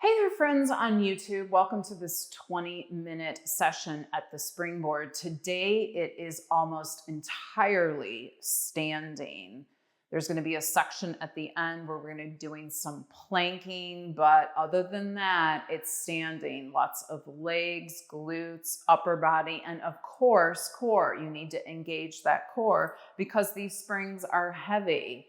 Hey there, friends on YouTube. Welcome to this 20-minute session at the Springboard. Today, it is almost entirely standing. There's going to be a section at the end where we're going to be doing some planking, but other than that, it's standing. Lots of legs, glutes, upper body, and of course, core. You need to engage that core because these springs are heavy.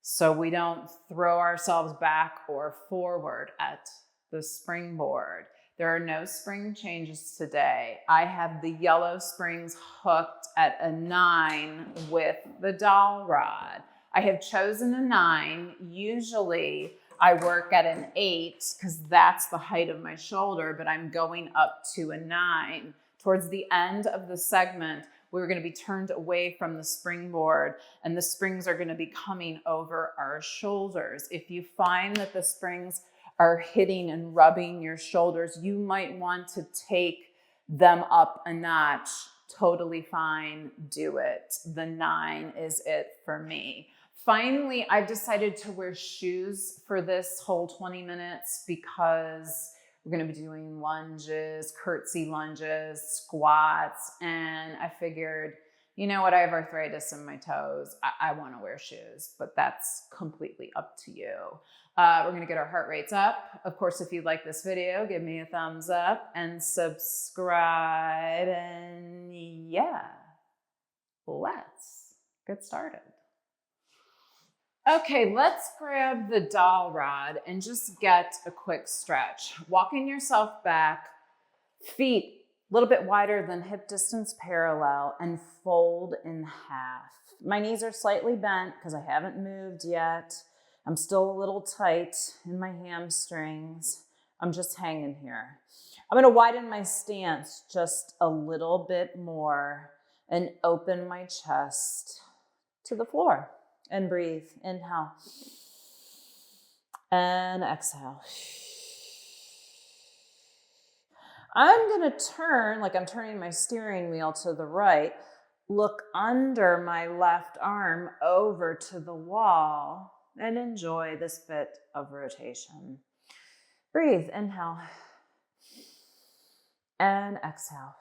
So we don't throw ourselves back or forward at the springboard. There are no spring changes today. I have the yellow springs hooked at a 9 with the dowel rod. I have chosen a 9. Usually I work at an 8 because that's the height of my shoulder, but I'm going up to a 9. Towards the end of the segment, we're going to be turned away from the springboard and the springs are going to be coming over our shoulders. If you find that the springs are hitting and rubbing your shoulders, you might want to take them up a notch. Totally fine, do it. The 9 is it for me. Finally, I've decided to wear shoes for this whole 20 minutes because we're going to be doing lunges, curtsy lunges, squats, and I figured, you know what, I have arthritis in my toes. I want to wear shoes, but that's completely up to you. We're going to get our heart rates up. Of course, if you like this video, give me a thumbs up and subscribe. And yeah, let's get started. Okay, let's grab the dowel rod and just get a quick stretch. Walking yourself back, feet a little bit wider than hip distance parallel, and fold in half. My knees are slightly bent because I haven't moved yet. I'm still a little tight in my hamstrings. I'm just hanging here. I'm going to widen my stance just a little bit more and open my chest to the floor. And breathe. Inhale. And exhale. I'm going to turn, like I'm turning my steering wheel to the right, look under my left arm over to the wall, and enjoy this bit of rotation. Breathe. Inhale. And exhale.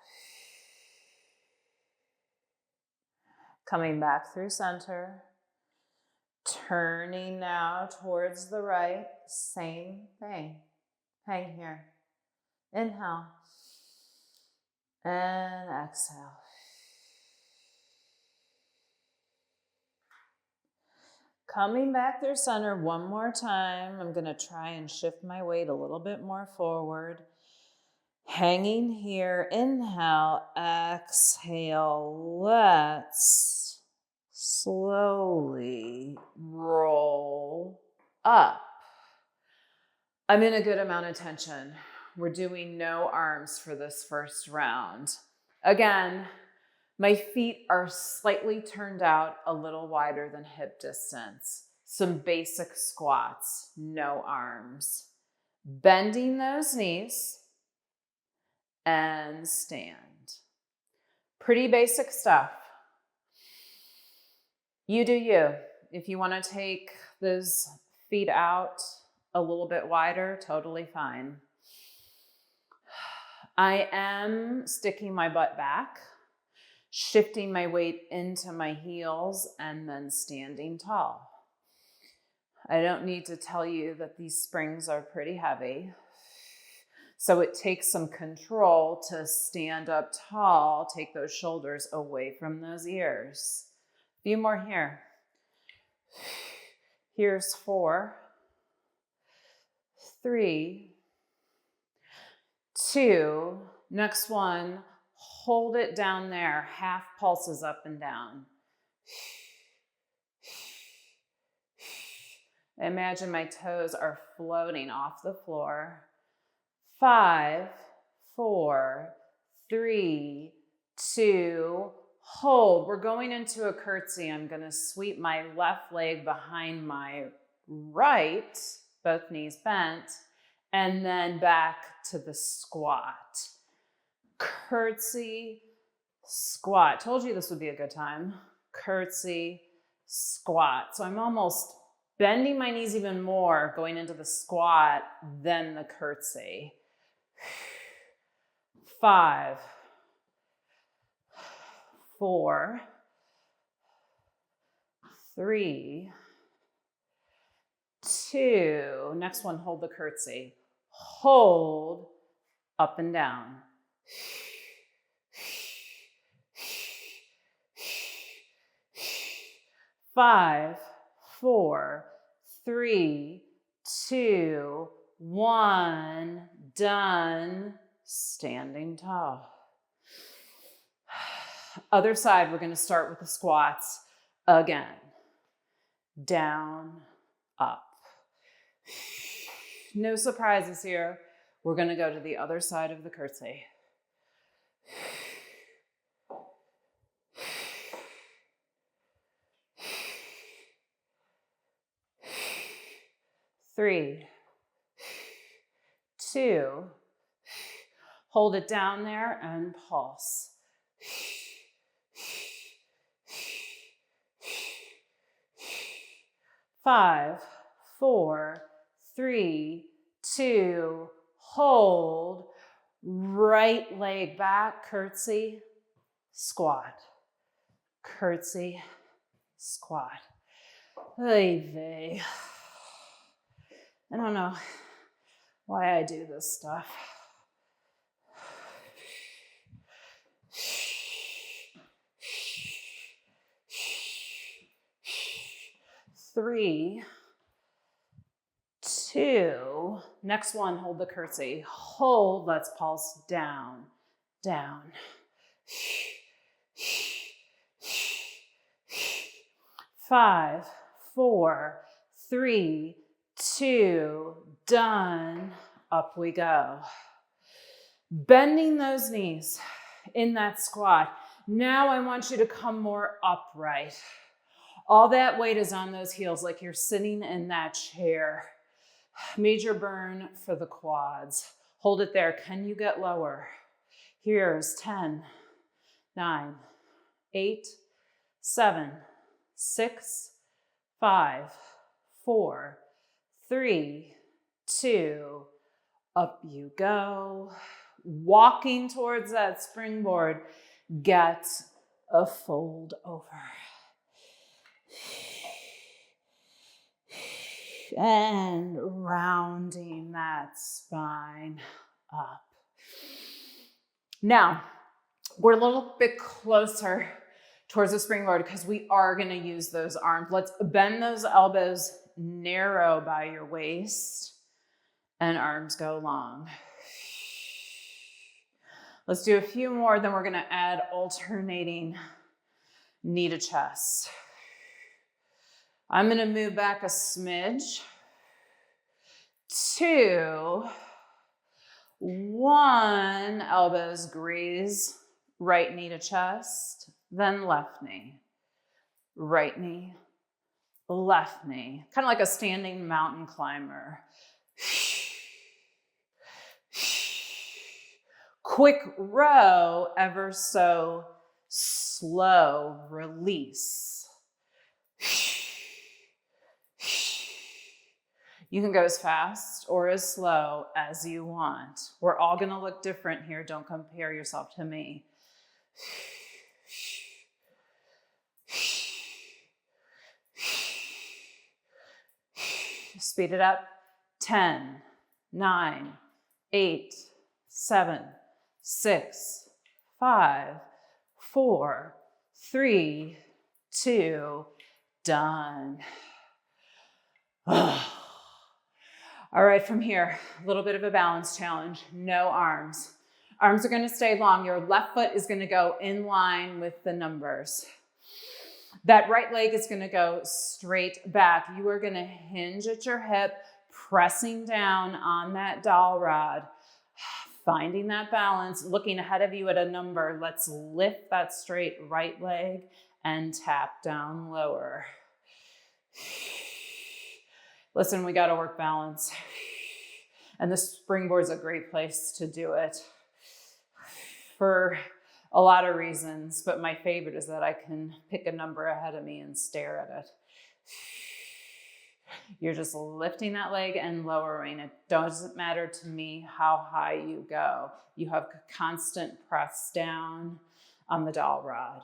Coming back through center. Turning now towards the right, same thing. Hang here. Inhale and exhale. Coming back through center one more time. I'm going to try and shift my weight a little bit more forward. Hanging here. Inhale, exhale. Let's slowly roll up. I'm in a good amount of tension. We're doing no arms for this first round. Again, my feet are slightly turned out a little wider than hip distance. Some basic squats, no arms. Bending those knees and stand. Pretty basic stuff. You do you. If you want to take those feet out a little bit wider, totally fine. I am sticking my butt back, shifting my weight into my heels, and then standing tall. I don't need to tell you that these springs are pretty heavy. So it takes some control to stand up tall, take those shoulders away from those ears. A few more here. Here's 4, 3, 2. Next one, hold it down there. Half pulses up and down. Imagine my toes are floating off the floor. 5, 4, 3, 2, hold. We're going into a curtsy. I'm going to sweep my left leg behind my right, both knees bent, and then back to the squat. Curtsy, squat. Told you this would be a good time. Curtsy, squat. So I'm almost Bending my knees even more, going into the squat, then the curtsy. 5, 4, 3, 2. Next one, hold the curtsy. Hold, up and down. 5, 4, 3, 2, 1. Done. Standing tall. Other side, we're going to start with the squats again. Down, up. No surprises here. We're going to go to the other side of the curtsy. 3, 2, hold it down there and pulse. 5, 4, 3, 2, hold. Right leg back, curtsy, squat. Curtsy, squat. Ay vey. I don't know why I do this stuff. 3, 2. Next one, hold the curtsy. Hold, let's pulse down, down. 5, 4, 3, 2, done. Up we go. Bending those knees in that squat. Now I want you to come more upright. All that weight is on those heels like you're sitting in that chair. Major burn for the quads. Hold it there. Can you get lower? Here's 10, 9, 8, 7, 6, 5, 4, 3, 2, up you go. Walking towards that springboard, get a fold over. And rounding that spine up. Now, we're a little bit closer towards the springboard because we are going to use those arms. Let's bend those elbows narrow by your waist and arms go long. Let's do a few more, then we're going to add alternating knee to chest. I'm going to move back a smidge. 2, 1, elbows graze, right knee to chest, then left knee, right knee, left knee, kind of like a standing mountain climber. Quick row, ever so slow release. You can go as fast or as slow as you want. We're all going to look different here. Don't compare yourself to me. Speed it up. 10, 9, 8, 7, 6, 5, 4, 3, 2, done. All right, from here, a little bit of a balance challenge. No arms. Arms are going to stay long. Your left foot is going to go in line with the numbers. That right leg is going to go straight back. You are going to hinge at your hip, pressing down on that dowel rod, finding that balance, looking ahead of you at a number. Let's lift that straight right leg and tap down lower. Listen, we got to work balance. And the springboard is a great place to do it for a lot of reasons, but my favorite is that I can pick a number ahead of me and stare at it. You're just lifting that leg and lowering. It doesn't matter to me how high you go. You have constant press down on the dowel rod.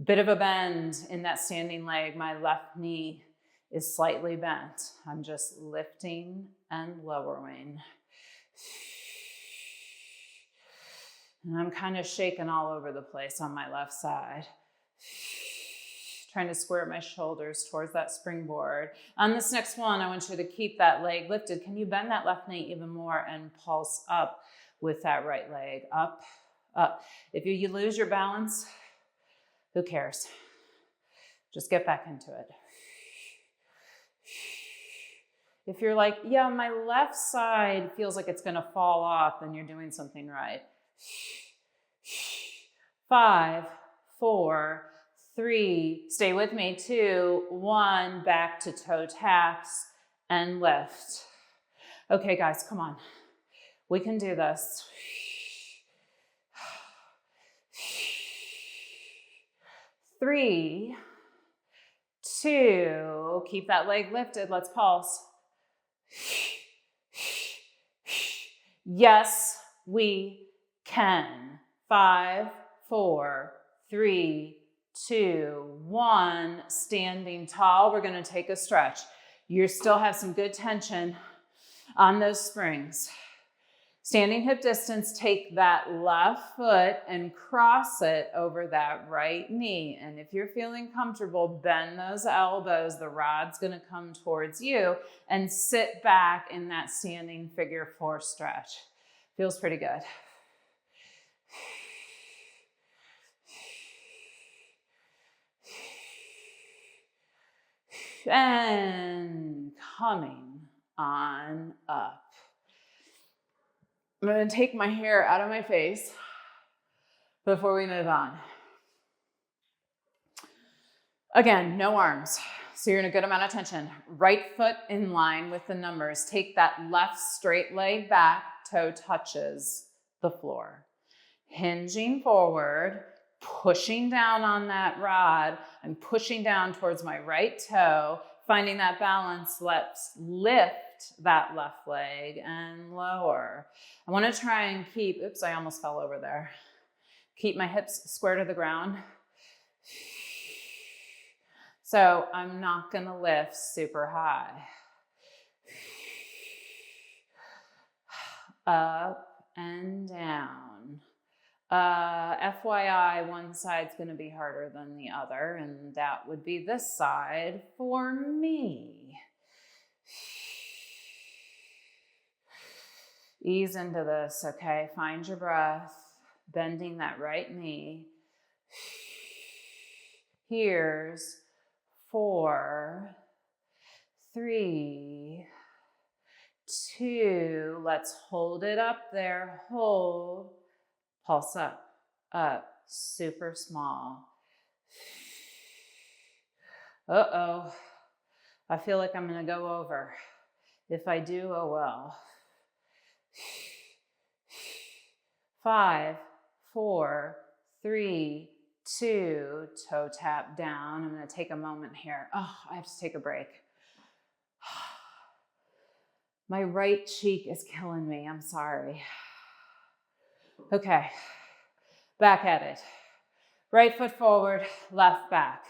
Bit of a bend in that standing leg. My left knee is slightly bent. I'm just lifting and lowering. And I'm kind of shaking all over the place on my left side. Trying to square my shoulders towards that springboard. On this next one, I want you to keep that leg lifted. Can you bend that left knee even more and pulse up with that right leg? Up, up. If you lose your balance, who cares? Just get back into it. If you're like, yeah, my left side feels like it's gonna fall off, then you're doing something right. 5, 4, 3, stay with me, 2, 1, back to toe taps and lift. Okay, guys, come on. We can do this. 3, 2, keep that leg lifted. Let's pulse. Yes, we can. 5, 4, 3, 2, 1. Standing tall. We're going to take a stretch. You still have some good tension on those springs. Standing hip distance, take that left foot and cross it over that right knee. And if you're feeling comfortable, bend those elbows. The rod's going to come towards you and sit back in that standing figure 4 stretch. Feels pretty good. And coming on up. I'm going to take my hair out of my face before we move on. Again, no arms. So you're in a good amount of tension. Right foot in line with the numbers. Take that left straight leg back, toe touches the floor. Hinging forward, pushing down on that rod. I'm pushing down towards my right toe, finding that balance. Let's lift that left leg and lower. I want to try and keep, oops, I almost fell over there. Keep my hips square to the ground. So I'm not going to lift super high. Up and down. FYI, one side's going to be harder than the other, and that would be this side for me. Ease into this, okay? Find your breath, bending that right knee. Here's 4, 3, 2. Let's hold it up there. Hold. Pulse up, up, super small. Uh-oh. I feel like I'm going to go over. If I do, oh well. 5, 4, 3, 2, toe tap down. I'm going to take a moment here. Oh, I have to take a break. My right cheek is killing me. I'm sorry. Okay, back at it. Right foot forward, left back.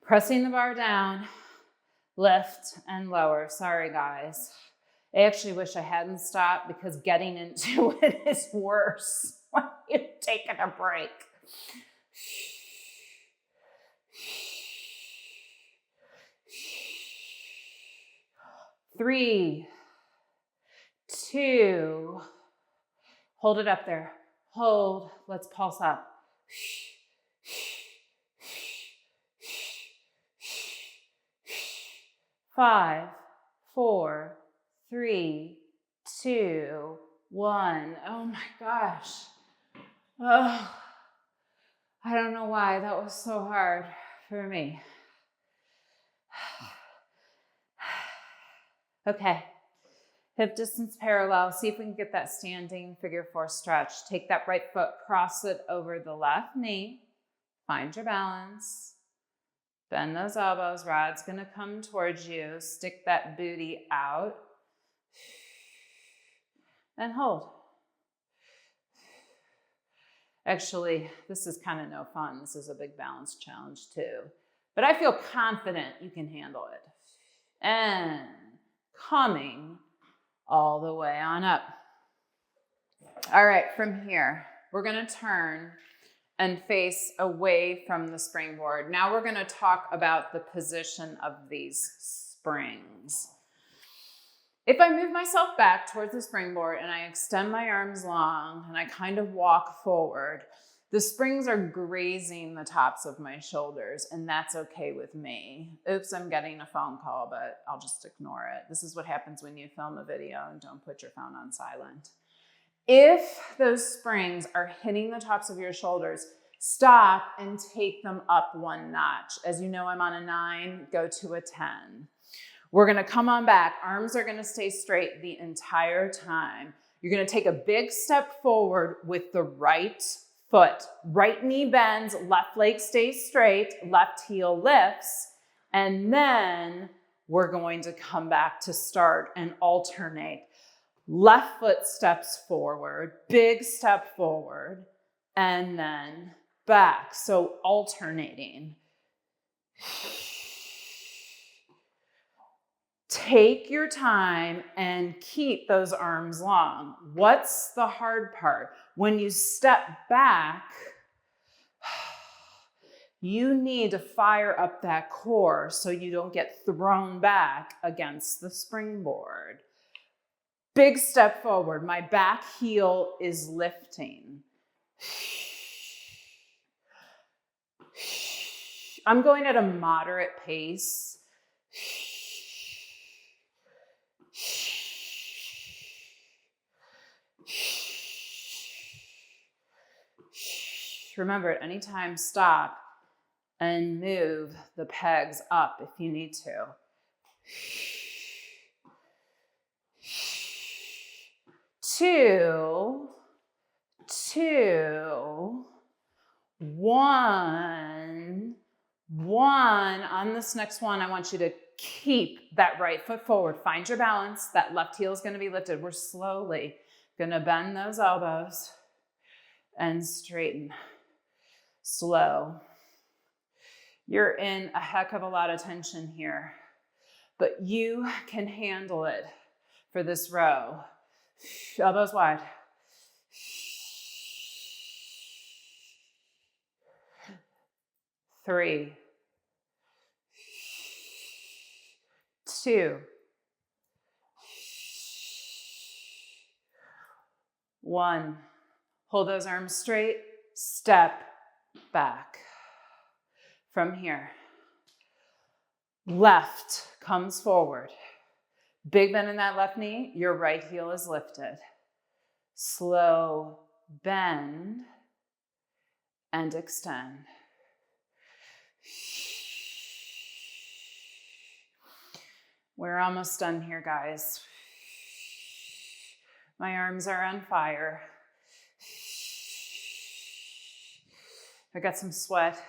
Pressing the bar down, lift and lower. Sorry, guys. I actually wish I hadn't stopped because getting into it is worse when you've taken a break. 3, 2, hold it up there. Hold. Let's pulse up. 5, 4, 3, 2, 1. Oh my gosh. Oh, I don't know why that was so hard for me. Okay. Hip distance parallel. See if we can get that standing figure 4 stretch. Take that right foot, cross it over the left knee. Find your balance. Bend those elbows. Rod's gonna come towards you. Stick that booty out. And hold. Actually, this is kind of no fun. This is a big balance challenge too. But I feel confident you can handle it. And coming all the way on up. All right, from here, we're gonna turn and face away from the springboard. Now we're gonna talk about the position of these springs. If I move myself back towards the springboard and I extend my arms long and I kind of walk forward, the springs are grazing the tops of my shoulders, and that's okay with me. Oops, I'm getting a phone call, but I'll just ignore it. This is what happens when you film a video and don't put your phone on silent. If those springs are hitting the tops of your shoulders, stop and take them up one notch. As you know, I'm on a 9, go to a 10. We're gonna come on back. Arms are gonna stay straight the entire time. You're gonna take a big step forward with the right foot. Right knee bends, left leg stays straight, left heel lifts, and then we're going to come back to start and alternate. Left foot steps forward, big step forward, and then back. So alternating. Take your time and keep those arms long. What's the hard part? When you step back, you need to fire up that core so you don't get thrown back against the springboard. Big step forward. My back heel is lifting. I'm going at a moderate pace. Remember, at any time, stop and move the pegs up if you need to. 2, 2, 1, 1. On this next one, I want you to keep that right foot forward. Find your balance. That left heel is going to be lifted. We're slowly going to bend those elbows and straighten. Slow. You're in a heck of a lot of tension here, but you can handle it for this row. Elbows wide. 3, 2, 1. Hold those arms straight. Step back. From here, left comes forward. Big bend in that left knee, your right heel is lifted. Slow bend and extend. We're almost done here, guys. My arms are on fire. I got some sweat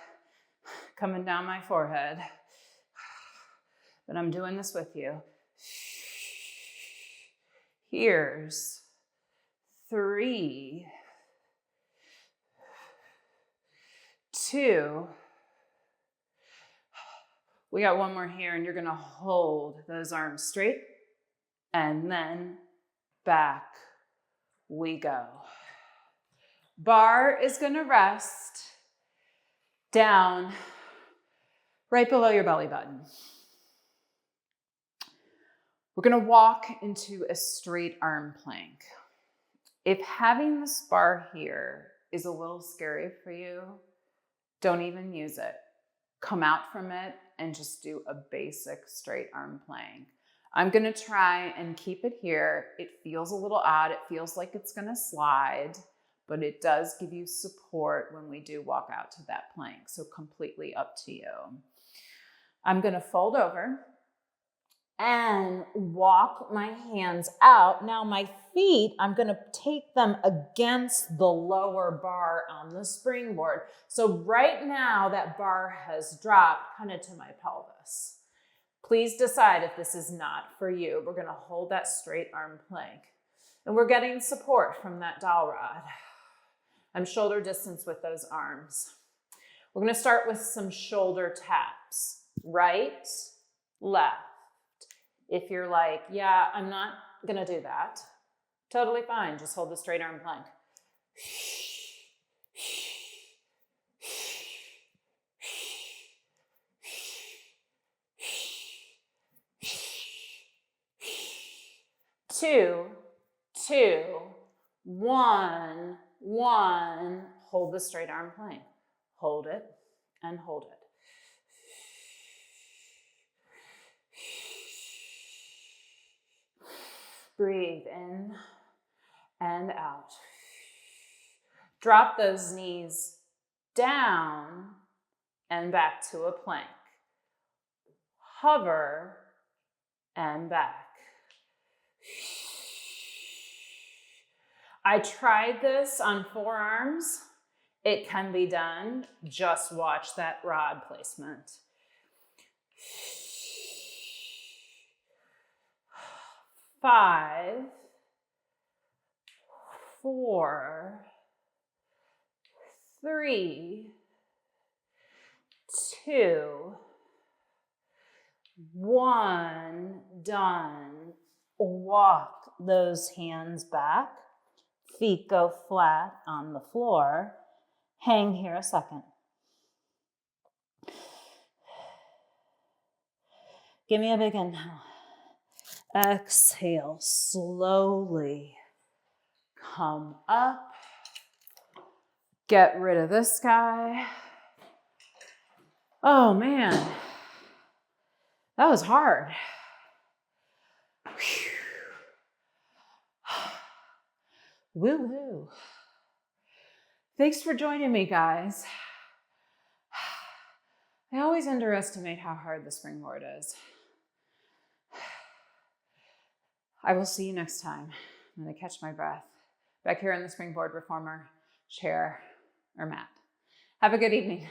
coming down my forehead, but I'm doing this with you. Here's 3, 2. We got one more here, and you're gonna hold those arms straight, and then back we go. Bar is gonna rest down right below your belly button. We're gonna walk into a straight arm plank. If having this bar here is a little scary for you, don't even use it. Come out from it and just do a basic straight arm plank. I'm gonna try and keep it here. It feels a little odd. It feels like it's gonna slide, but it does give you support when we do walk out to that plank. So completely up to you. I'm gonna fold over and walk my hands out. Now my feet, I'm gonna take them against the lower bar on the springboard. So right now that bar has dropped kind of to my pelvis. Please decide if this is not for you. We're gonna hold that straight arm plank. And we're getting support from that dowel rod. I'm shoulder distance with those arms. We're gonna start with some shoulder taps. Right, left. If you're like, yeah, I'm not gonna do that, totally fine. Just hold the straight arm plank. 2, 2, 1, 1. Hold the straight arm plank. Hold it and hold it. Breathe in and out. Drop those knees down and back to a plank. Hover and back. I tried this on forearms. It can be done. Just watch that rod placement. 5, 4, 3, 2, 1, done. Walk those hands back. Feet go flat on the floor. Hang here a second. Give me a big inhale. Exhale, slowly come up. Get rid of this guy. Oh man, that was hard. Woo-hoo. Thanks for joining me, guys. I always underestimate how hard the springboard is. I will see you next time. I'm going to catch my breath back here in the springboard reformer chair or mat. Have a good evening.